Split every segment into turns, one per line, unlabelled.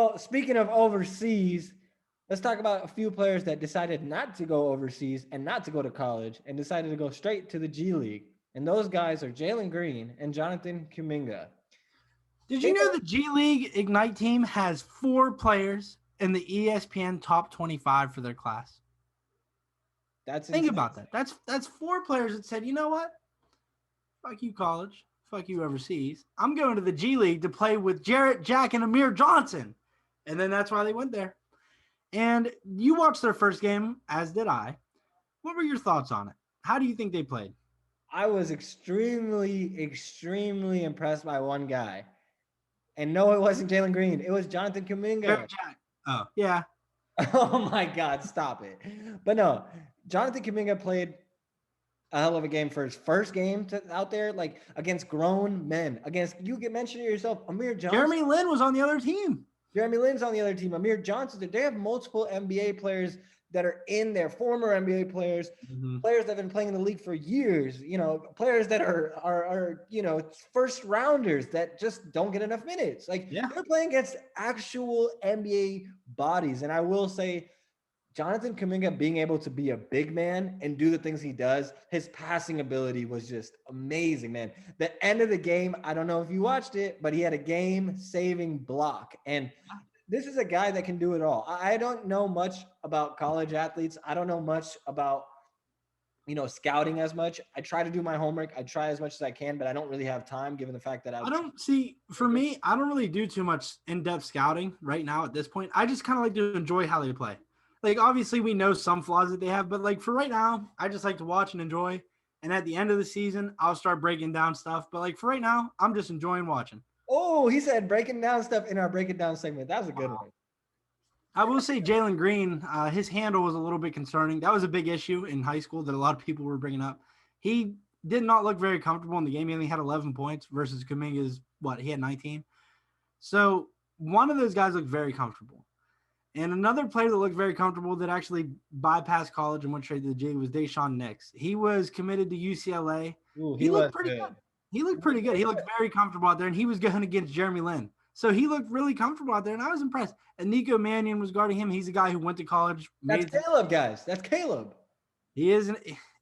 Well, speaking of overseas, let's talk about a few players that decided not to go overseas and not to go to college and decided to go straight to the G League. And those guys are Jalen Green and Jonathan Kuminga.
Did you know the G League Ignite team has 4 players in the ESPN top 25 for their class?
That's
Think
insane.
about that. That's 4 players that said, you know what? Fuck you, college. Fuck you, overseas. I'm going to the G League to play with Jarrett Jack and Amir Johnson. And then that's why they went there. And you watched their first game, as did I. What were your thoughts on it? How do you think they played?
I was extremely impressed by one guy. And no, it wasn't Jalen Green. It was Jonathan Kuminga.
Jarrett Jack. Oh, yeah.
Oh my God, stop it. But no, Jonathan Kuminga played a hell of a game for his first game out there, like against grown men. Against, you get mentioned yourself, Amir Johnson.
Jeremy Lin was on the other team.
Jeremy Lin's on the other team. Amir Johnson. They have multiple NBA players that are in there, former NBA players, players that have been playing in the league for years, players that are first rounders that just don't get enough minutes. They're playing against actual NBA bodies. And I will say, Jonathan Kuminga being able to be a big man and do the things he does, his passing ability was just amazing, man. The end of the game, I don't know if you watched it, but he had a game-saving block. And this is a guy that can do it all. I don't know much about college athletes. I don't know much about, scouting as much. I try to do my homework. I try as much as I can, but I don't really have time given the fact that
I don't really do too much in-depth scouting right now at this point. I just kind of like to enjoy how they play. Like, obviously, we know some flaws that they have, but, like, for right now, I just like to watch and enjoy. And at the end of the season, I'll start breaking down stuff. But, like, for right now, I'm just enjoying watching.
Oh, he said breaking down stuff in our breaking down segment. That was a good one.
I will say Jalen Green, his handle was a little bit concerning. That was a big issue in high school that a lot of people were bringing up. He did not look very comfortable in the game. He only had 11 points versus Kuminga's, he had 19. So one of those guys looked very comfortable. And another player that looked very comfortable that actually bypassed college and went straight to the G was Deshaun Nix. He was committed to UCLA.
Ooh,
he looked pretty good. He looked pretty good. He looked very comfortable out there, and he was going against Jeremy Lin. So he looked really comfortable out there, and I was impressed. And Nico Mannion was guarding him. He's a guy who went to college.
That's Caleb, guys. That's Caleb.
He is.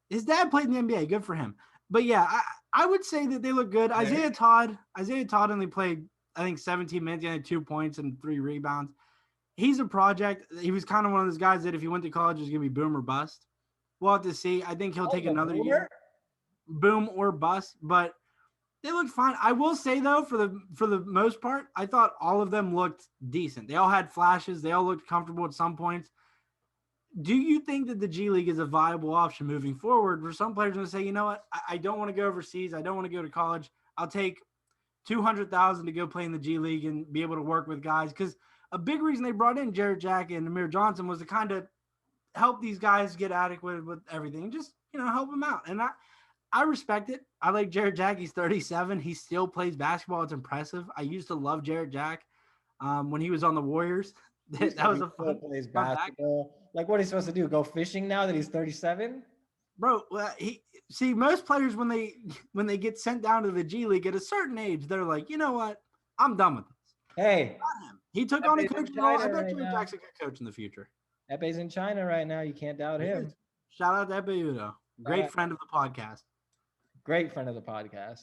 His dad played in the NBA. Good for him. But, yeah, I would say that they look good. Isaiah Todd only played, I think, 17 minutes. He had 2 points and 3 rebounds. He's a project. He was kind of one of those guys that if he went to college, it was going to be boom or bust. We'll have to see. I think he'll take another year. Boom or bust. But they looked fine. I will say, though, for the most part, I thought all of them looked decent. They all had flashes. They all looked comfortable at some points. Do you think that the G League is a viable option moving forward? For some players going to say, you know what, I don't want to go overseas. I don't want to go to college. I'll take $200,000 to go play in the G League and be able to work with guys. Because a big reason they brought in Jarrett Jack and Amir Johnson was to kind of help these guys get adequate with everything and just, help them out. And I respect it. I like Jarrett Jack. He's 37. He still plays basketball. It's impressive. I used to love Jarrett Jack when he was on the Warriors. That was a fun
plays basketball. Like, what are you supposed to do? Go fishing now that he's 37?
Bro, most players when they get sent down to the G League at a certain age, they're like, you know what? I'm done with this.
Hey,
he took on a coaching role. I bet Jarrett Jack's a good coach in the future.
Epe's in China right now. You can't doubt him.
Shout out to Epe Udo. Great friend of the podcast.
Great friend of the podcast.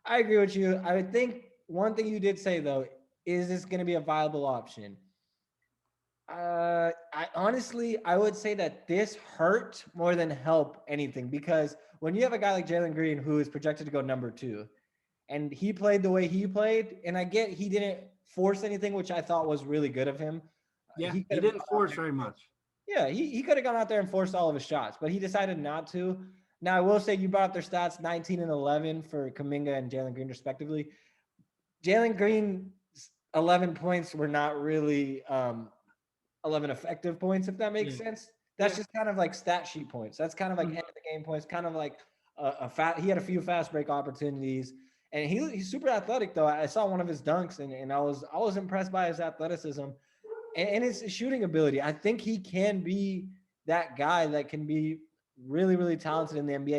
I agree with you. I would think one thing you did say, though, is this going to be a viable option? I would say that this hurt more than help anything, because when you have a guy like Jalen Green who is projected to go number 2, and he played the way he played, and I get he didn't force anything, which I thought was really good of him.
Yeah, he didn't force very much.
Yeah, he could have gone out there and forced all of his shots, but he decided not to. Now, I will say you brought up their stats, 19 and 11 for Kuminga and Jalen Green, respectively. Jalen Green's 11 points were not really 11 effective points, if that makes sense. That's just kind of like stat sheet points. That's kind of like end of the game points, kind of like he had a few fast break opportunities. And he's super athletic, though. I saw one of his dunks, and I was impressed by his athleticism and his shooting ability. I think he can be that guy that can be really, really talented in the NBA.